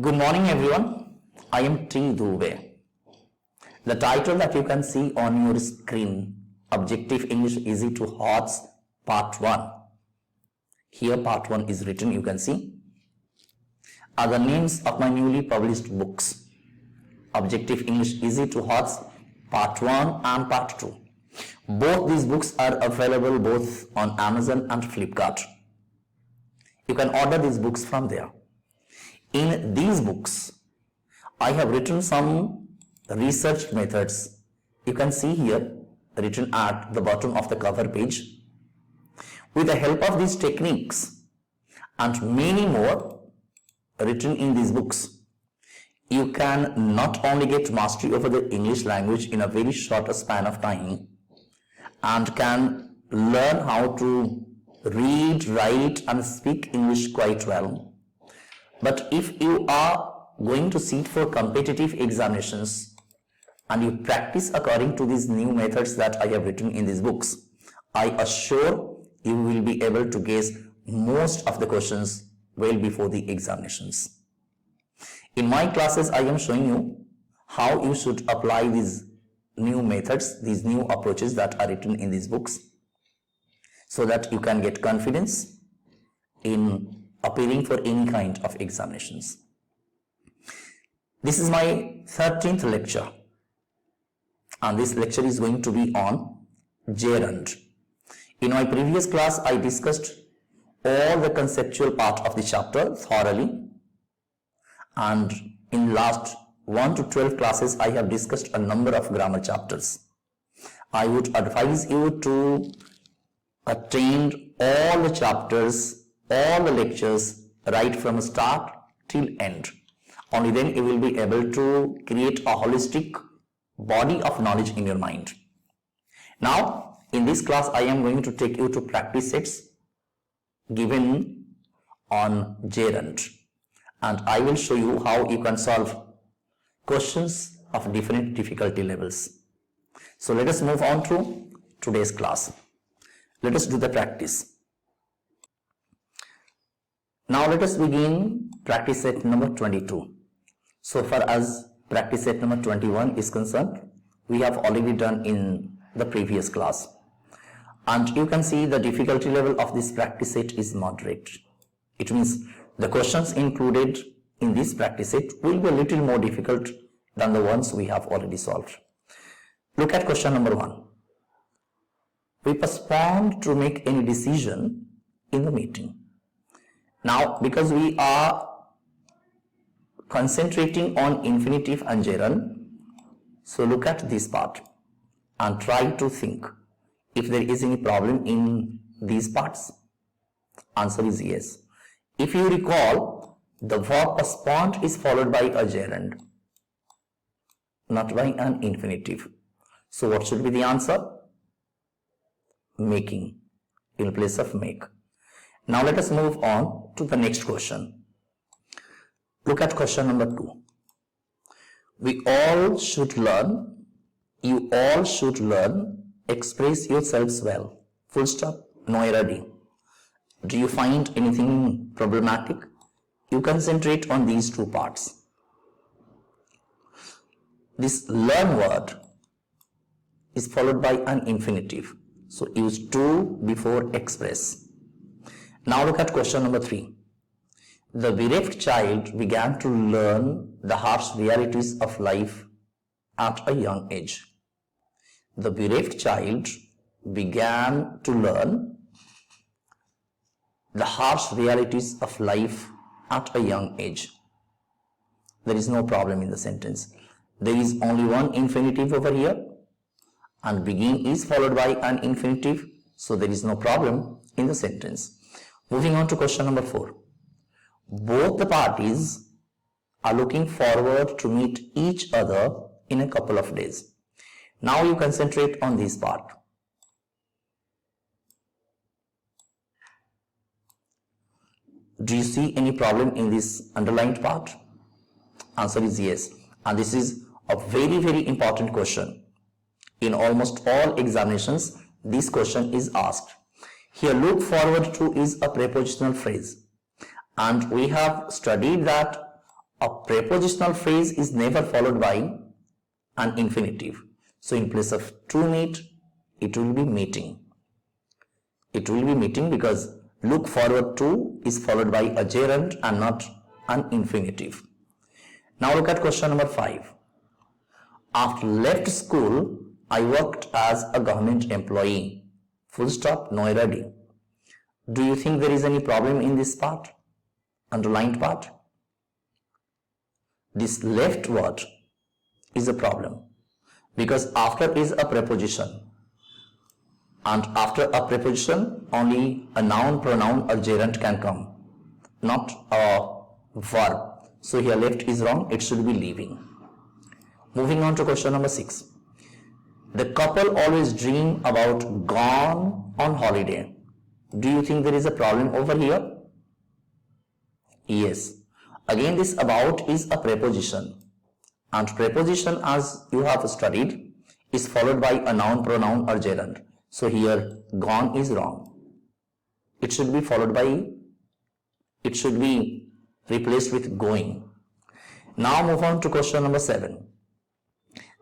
Good morning everyone, I am T. Dube. The title that you can see on your screen, Objective English Easy to Hearts Part 1. Here Part 1 is written, you can see, are the names of my newly published books. Objective English Easy to Hearts Part 1 and Part 2. Both these books are available both on Amazon and Flipkart. You can order these books from there. In these books, I have written some research methods. You can see here written at the bottom of the cover page. With the help of these techniques and many more written in these books, you can not only get mastery over the English language in a very short span of time and can learn how to read, write and speak English quite well. But if you are going to sit for competitive examinations and you practice according to these new methods that I have written in these books, I assure you will be able to guess most of the questions well before the examinations. In my classes, I am showing you how you should apply these new methods, these new approaches that are written in these books, so that you can get confidence in appearing for any kind of examinations. This is my 13th lecture, and this lecture is going to be on Gerund. In my previous class, I discussed all the conceptual part of the chapter thoroughly, and in last 1 to 12 classes, I have discussed a number of grammar chapters. I would advise you to attend all the chapters, all the lectures right from start till end. Only then you will be able to create a holistic body of knowledge in your mind. Now, in this class, I am going to take you to practice sets given on Gerund, and I will show you how you can solve questions of different difficulty levels. So let us move on to today's class. Let us do the practice. Now let us begin practice set number 22. So far as practice set number 21 is concerned, we have already done in the previous class. And you can see the difficulty level of this practice set is moderate. It means the questions included in this practice set will be a little more difficult than the ones we have already solved. Look at question number 1. We postponed to make any decision in the meeting. Now, because we are concentrating on infinitive and gerund, so look at this part and try to think if there is any problem in these parts. Answer is yes. If you recall, the verb postponed is followed by a gerund, not by an infinitive. So what should be the answer? Making in place of make. Now let us move on to the next question. Look at question number 2. We all should learn, you all should learn, express yourselves well. Full stop, no error D. Do you find anything problematic? You concentrate on these two parts. This learn word is followed by an infinitive. So use to before express. Now look at question number 3. The bereft child began to learn the harsh realities of life at a young age. The bereft child began to learn the harsh realities of life at a young age. There is no problem in the sentence. There is only one infinitive over here, and begin is followed by an infinitive, so there is no problem in the sentence. Moving on to question number 4. Both the parties are looking forward to meet each other in a couple of days. Now you concentrate on this part. Do you see any problem in this underlined part? Answer is yes. And this is a very, very important question. In almost all examinations, this question is asked. Here, look forward to is a prepositional phrase, and we have studied that a prepositional phrase is never followed by an infinitive. So in place of to meet, it will be meeting. It will be meeting because look forward to is followed by a gerund and not an infinitive. Now look at question number 5. After left school, I worked as a government employee. Full stop, no error D. Do you think there is any problem in this part? Underlined part? This left word is a problem because after is a preposition, and after a preposition only a noun, pronoun or gerund can come, not a verb. So here left is wrong, it should be leaving. Moving on to question number 6. The couple always dream about gone on holiday. Do you think there is a problem over here? Yes. Again, this about is a preposition, and preposition, as you have studied, is followed by a noun, pronoun or gerund. So here gone is wrong. It should be replaced with going. Now move on to question number 7.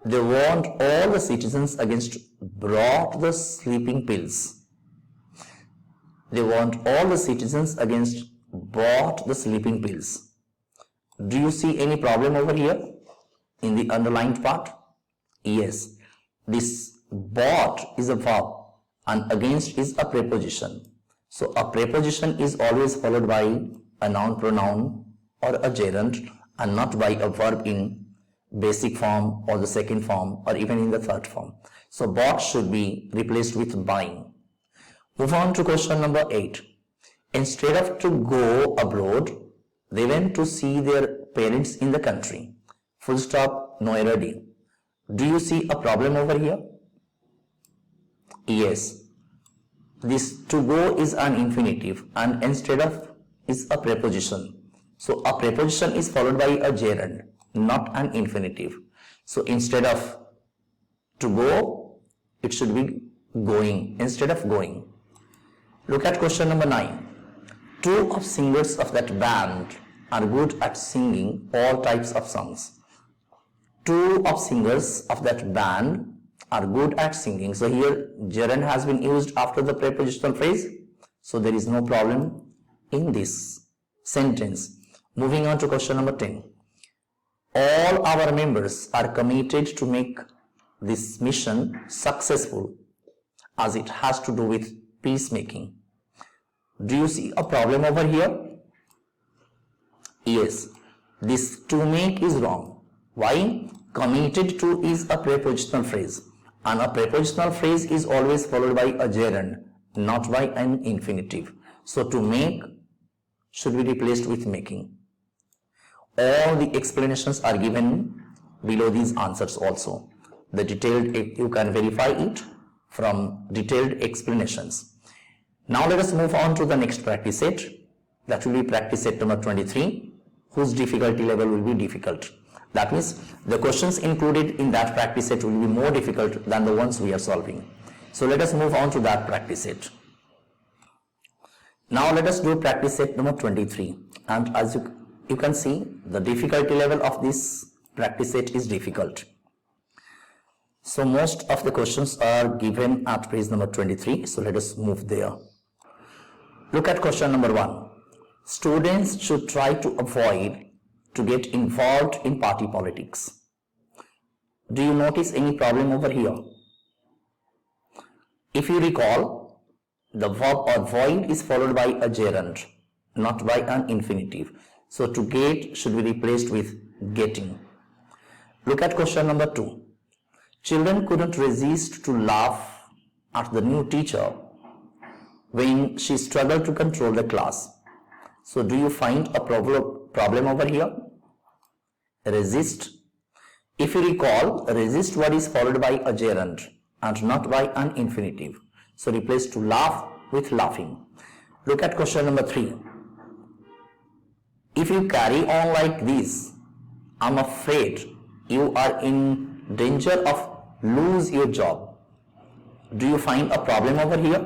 They warned all the citizens against brought the sleeping pills. They warned all the citizens against bought the sleeping pills. Do you see any problem over here in the underlined part? Yes. This bought is a verb and against is a preposition. So a preposition is always followed by a noun, pronoun or a gerund and not by a verb in basic form or the second form or even in the third form. So bought should be replaced with buying. Move on to question number 8. Instead of to go abroad, they went to see their parents in the country. Full stop, no error D. Do you see a problem over here? Yes. This to go is an infinitive and instead of is a preposition. So a preposition is followed by a gerund, not an infinitive. So instead of to go, it should be going instead of going. Look at question number 9. 2 of singers of that band are good at singing all types of songs. 2 of singers of that band are good at singing. So here gerund has been used after the prepositional phrase. So there is no problem in this sentence. Moving on to question number 10. All our members are committed to make this mission successful as it has to do with peacemaking. Do you see a problem over here? Yes. This to make is wrong. Why? Committed to is a prepositional phrase and a prepositional phrase is always followed by a gerund, not by an infinitive. So to make should be replaced with making. All the explanations are given below these answers also. The detailed, you can verify it from detailed explanations. Now let us move on to the next practice set. That will be practice set number 23, whose difficulty level will be difficult. That means the questions included in that practice set will be more difficult than the ones we are solving. So let us move on to that practice set. Now let us do practice set number 23. And as you can see, the difficulty level of this practice set is difficult. So most of the questions are given at page number 23. So let us move there. Look at question number 1. Students should try to avoid to get involved in party politics. Do you notice any problem over here? If you recall, the verb avoid is followed by a gerund, not by an infinitive. So to get should be replaced with getting. Look at question number 2. Children couldn't resist to laugh at the new teacher when she struggled to control the class. So do you find a problem over here? Resist. If you recall, resist word is followed by a gerund and not by an infinitive. So replace to laugh with laughing. Look at question number 3. If you carry on like this, I'm afraid you are in danger of lose your job. Do you find a problem over here?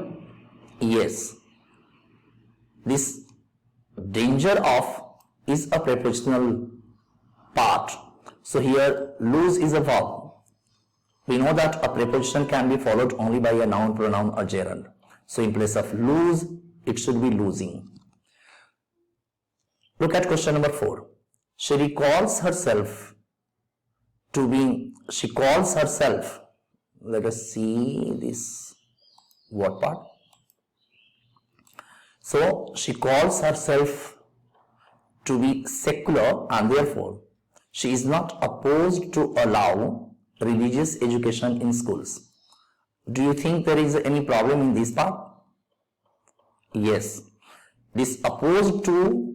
Yes. This danger of is a prepositional part. So here lose is a verb. We know that a preposition can be followed only by a noun, pronoun or gerund. So in place of lose, it should be losing. Look at question number 4. She calls herself, let us see this what part. So she calls herself to be secular, and therefore she is not opposed to allow religious education in schools. Do you think there is any problem in this part? Yes. This opposed to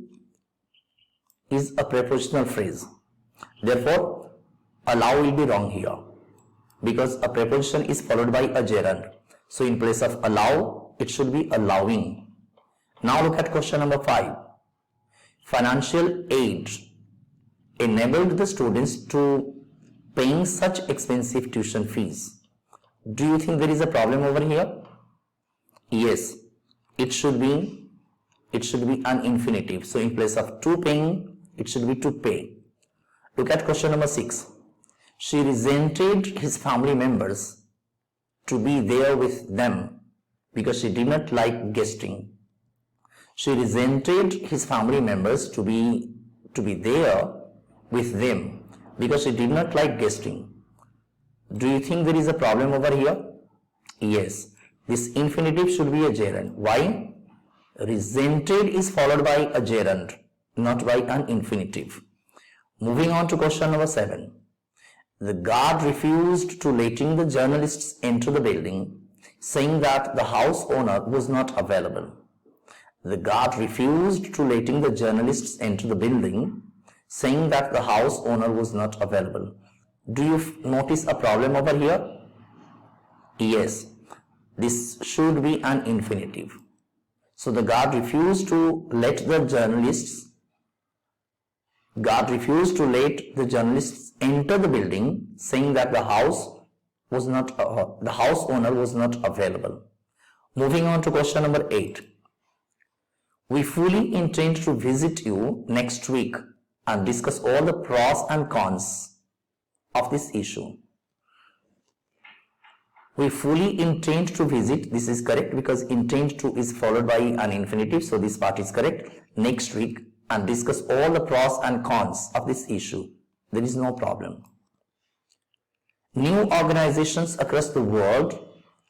is a prepositional phrase. Therefore, allow will be wrong here because a preposition is followed by a gerund. So in place of allow, it should be allowing. Now look at question number 5. Financial aid enabled the students to paying such expensive tuition fees. Do you think there is a problem over here? Yes, it should be an infinitive. So in place of to paying, it should be to pay. Look at question number 6. She resented his family members to be there with them because she did not like guesting. She resented his family members to be there with them because she did not like guesting. Do you think there is a problem over here? Yes. This infinitive should be a gerund. Why? Resented is followed by a gerund, not by an infinitive. Moving on to question number 7. The guard refused to letting the journalists enter the building, saying that the house owner was not available. The guard refused to letting the journalists enter the building, saying that the house owner was not available. Do you notice a problem over here? Yes, this should be an infinitive. So the guard refused to let the journalists enter the building, saying that the house owner was not available. Moving on to question number 8. We fully intend to visit you next week and discuss all the pros and cons of this issue. We fully intend to visit. This is correct because intend to is followed by an infinitive. So this part is correct. Next week and discuss all the pros and cons of this issue. There is no problem. New organizations across the world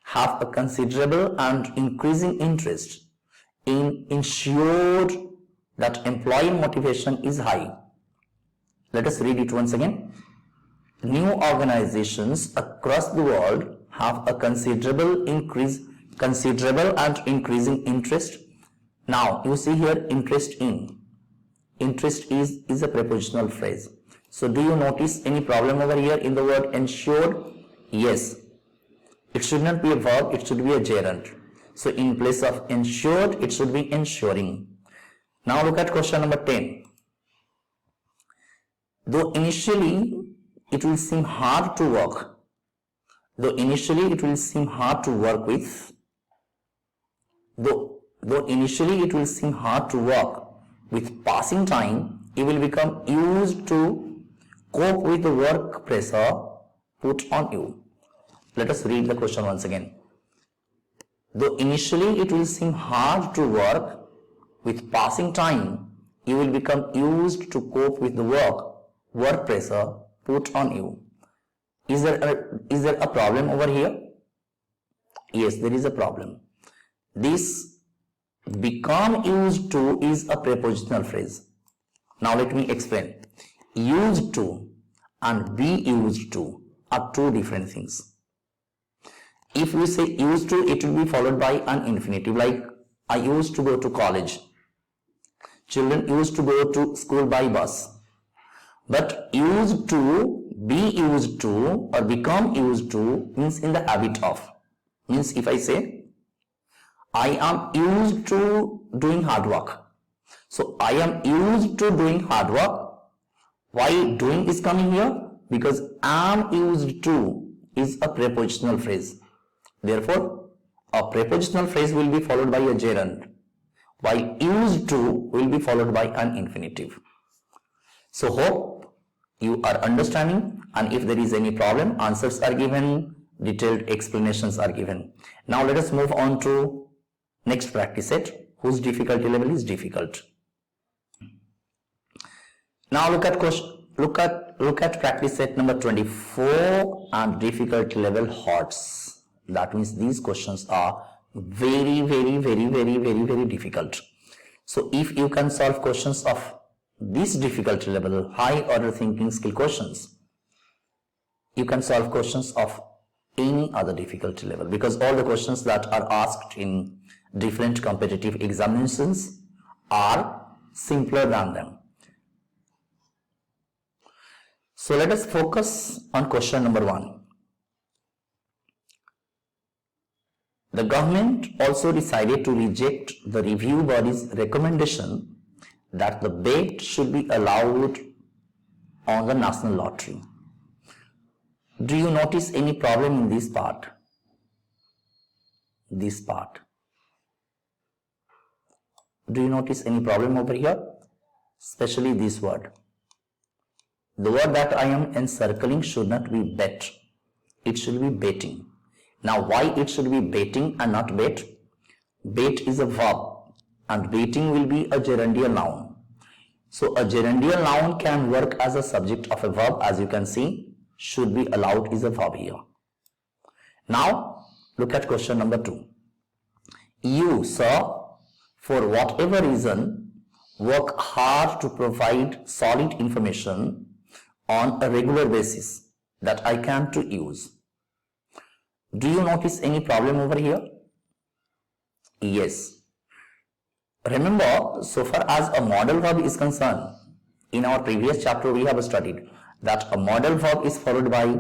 have a considerable and increasing interest in ensured that employee motivation is high. Let us read it once again. New organizations across the world have a considerable and increasing interest. Now you see here interest in. Interest is a prepositional phrase. So do you notice any problem over here in the word ensured? Yes. It should not be a verb, it should be a gerund. So in place of ensured, it should be ensuring. Now look at question number 10. Though initially it will seem hard to work with passing time, you will become used to cope with the work pressure put on you. Let us read the question once again. Though initially it will seem hard to work, with passing time, you will become used to cope with the work pressure put on you. Is there a problem over here? Yes, there is a problem. This become used to is a prepositional phrase. Now let me explain. Used to and be used to are two different things. If we say used to, it will be followed by an infinitive, like I used to go to college. Children used to go to school by bus. But used to, be used to or become used to means in the habit of. Means if I say I am used to doing hard work. So I am used to doing hard work. Why doing is coming here? Because am used to is a prepositional phrase. Therefore, a prepositional phrase will be followed by a gerund, while used to will be followed by an infinitive. So hope you are understanding, and if there is any problem, answers are given, detailed explanations are given. Now let us move on to next practice set, whose difficulty level is difficult. Now look at practice set number 24 and difficulty level HOTS. That means these questions are very difficult. So if you can solve questions of this difficulty level, high order thinking skill questions, you can solve questions of any other difficulty level, because all the questions that are asked in different competitive examinations are simpler than them. So let us focus on question number 1. The government also decided to reject the review body's recommendation that the bet should be allowed on the national lottery. Do you notice any problem in this part? This part. Do you notice any problem over here? Especially this word. The word that I am encircling should not be bet. It should be betting. Now why it should be betting and not bet? Bet is a verb and betting will be a gerundial noun. So a gerundial noun can work as a subject of a verb. As you can see, should be allowed is a verb here. Now look at question number 2. You, sir, for whatever reason, work hard to provide solid information on a regular basis that I can to use. Do you notice any problem over here? Yes. Remember, so far as a modal verb is concerned, in our previous chapter we have studied that a modal verb is followed by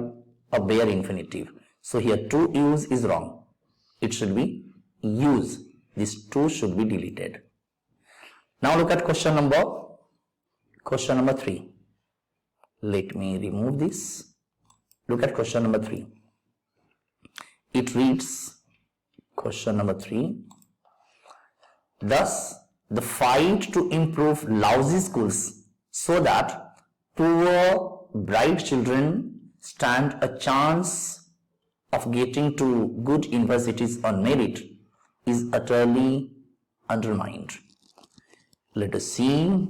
a bare infinitive. So here to use is wrong. It should be use. This to should be deleted. Now look at question number 3. Let me remove this. Look at question number 3. It reads, question number 3. Thus, the fight to improve lousy schools so that poor, bright children stand a chance of getting to good universities on merit is utterly undermined. Let us see.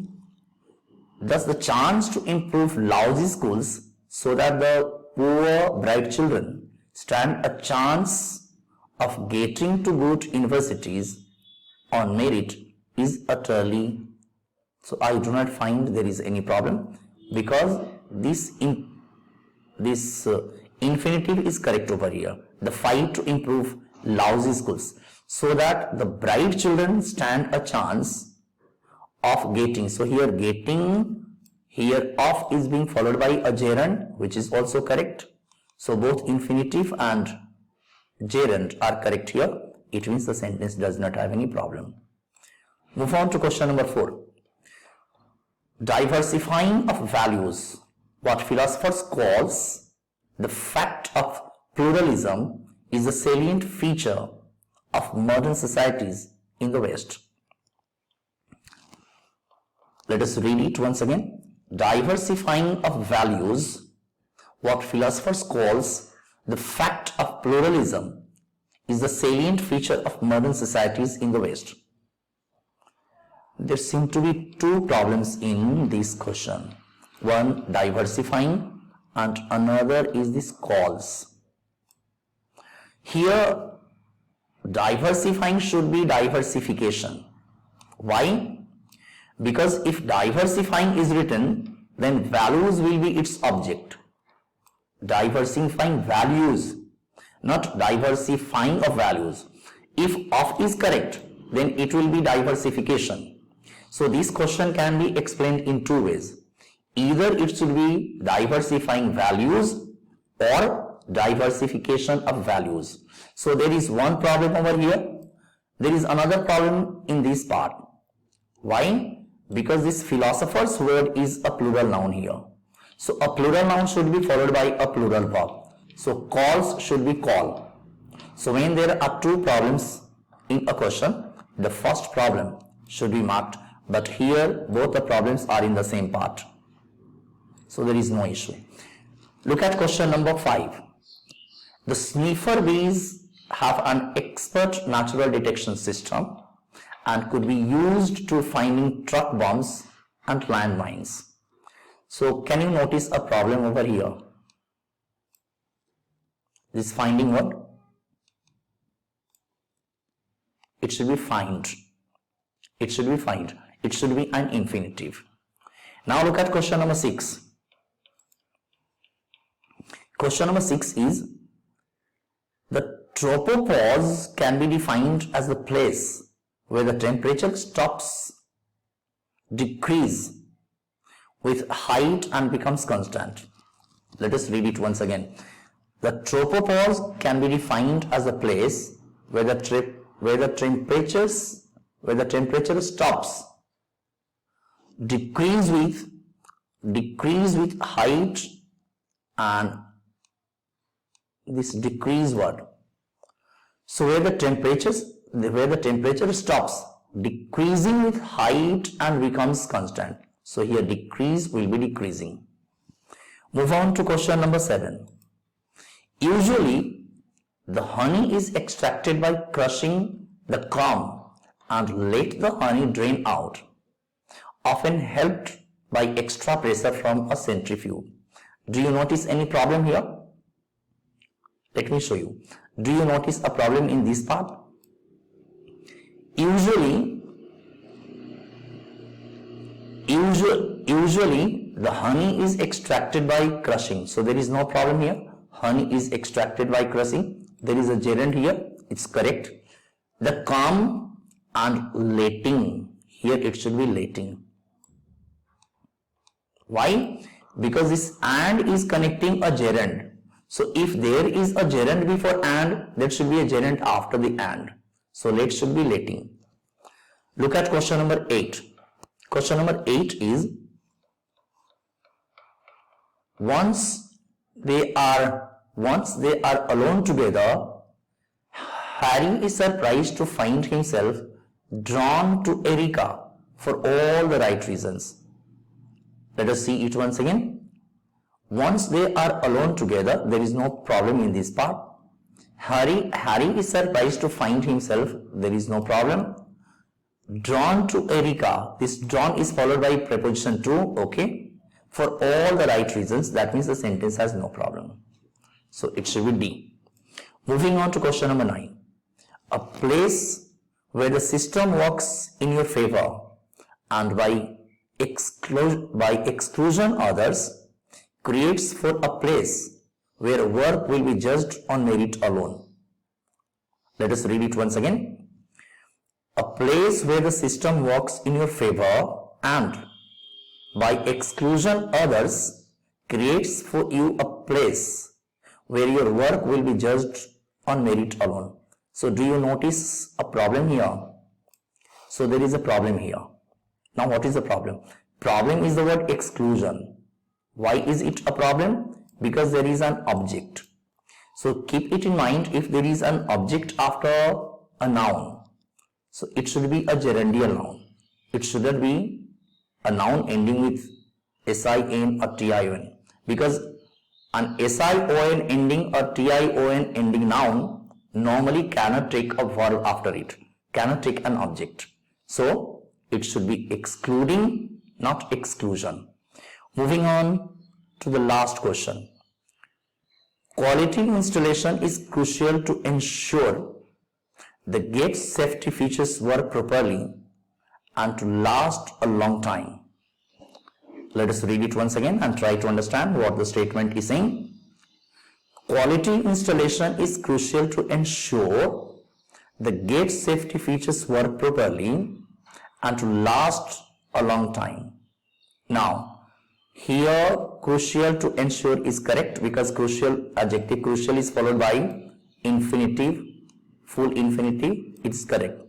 Thus, the chance to improve lousy schools so that the poor, bright children stand a chance of getting to good universities on merit is utterly. So I do not find there is any problem, because this infinitive is correct over here. The fight to improve lousy schools so that the bright children stand a chance of getting. So here getting, here of is being followed by a gerund, which is also correct. So both infinitive and gerund are correct here. It means the sentence does not have any problem. Move on to question number 4. Diversifying of values, what philosophers calls the fact of pluralism, is a salient feature of modern societies in the West. Let us read it once again. Diversifying of values, what philosophers calls the fact of pluralism, is the salient feature of modern societies in the West. There seem to be two problems in this question. One, diversifying, and another is this calls. Here, diversifying should be diversification. Why? Because if diversifying is written, then values will be its object. Diversifying values, not diversifying of values. If of is correct, then it will be diversification. So this question can be explained in two ways. Either it should be diversifying values or diversification of values. So there is one problem over here. There is another problem in this part. Why? Because this philosopher's word is a plural noun here. So a plural noun should be followed by a plural verb. So calls should be call. So when there are two problems in a question, the first problem should be marked. But here both the problems are in the same part. So there is no issue. Look at question number 5. The sniffer bees have an expert natural detection system and could be used to finding truck bombs and landmines. So can you notice a problem over here? This finding what? It should be find. It should be find. It should be an infinitive. Now look at question number 6. Question number 6 is, the tropopause can be defined as the place where the temperature stops decrease with height and becomes constant. Let us read it once again. The tropopause can be defined as a place where the temperature stops decrease with height and this decrease word. So where the temperature stops decreasing with height and becomes constant. So here decrease will be decreasing. Move on to question number 7. Usually the honey is extracted by crushing the comb and let the honey drain out, often helped by extra pressure from a centrifuge. Do you notice any problem here? Let me show you. Do you notice a problem in this part? Usually the honey is extracted by crushing. So there is no problem here. Honey is extracted by crushing. There is a gerund here. It's correct. The comb and letting. Here it should be letting. Why? Because this and is connecting a gerund. So if there is a gerund before and, there should be a gerund after the and. So let should be letting. Look at question number 8. Question number 8 is, once they are alone together, Harry is surprised to find himself drawn to Erica for all the right reasons. Let us see it once again. Once they are alone together, there is no problem in this part. Harry is surprised to find himself, there is no problem. Drawn to Erica, this drawn is followed by preposition to, okay, for all the right reasons. That means the sentence has no problem. So it should be D. Moving on to question number 9. A place where the system works in your favor and by exclusion others creates for a place where work will be judged on merit alone. Let us read it once again. A place where the system works in your favor and by exclusion others creates for you a place where your work will be judged on merit alone. So do you notice a problem here? So there is a problem here. Now what is the problem? Problem is the word exclusion. Why is it a problem? Because there is an object. So keep it in mind, if there is an object after a noun, so it should be a gerundial noun. It shouldn't be a noun ending with sin or tion, because an sin ending or tion ending noun normally cannot take a verb after it, cannot take an object. So it should be excluding, not exclusion. Moving on to the last question. Quality installation is crucial to ensure the gate's safety features work properly and to last a long time. Let us read it once again and try to understand what the statement is saying. Quality installation is crucial to ensure the gate's safety features work properly and to last a long time. Now, here crucial to ensure is correct because crucial, adjective crucial is followed by infinitive, full infinitive, it's correct.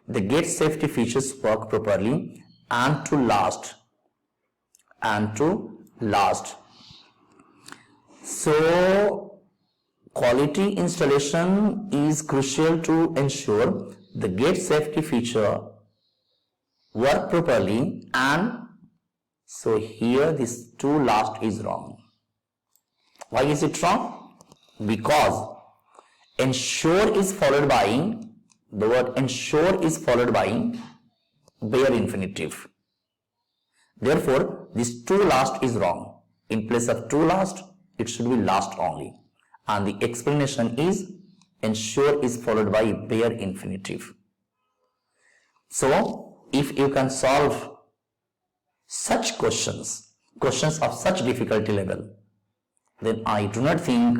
The gate safety features work properly and to last. So quality installation is crucial to ensure the gate safety feature work properly and So here this to last is wrong. Why is it wrong? Because ensure is followed by, the word ensure is followed by bare infinitive. Therefore, this to last is wrong. In place of to last, it should be last only. And the explanation is ensure is followed by bare infinitive. So, if you can solve such questions of such difficulty level, then I do not think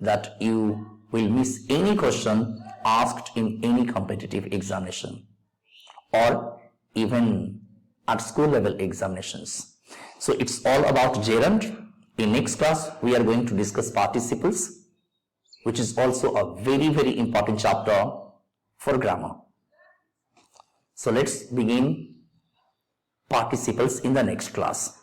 that you will miss any question asked in any competitive examination or even at school level examinations. So it's all about gerund. In next class, we are going to discuss participles, which is also a very, very important chapter for grammar. So let's begin participles in the next class.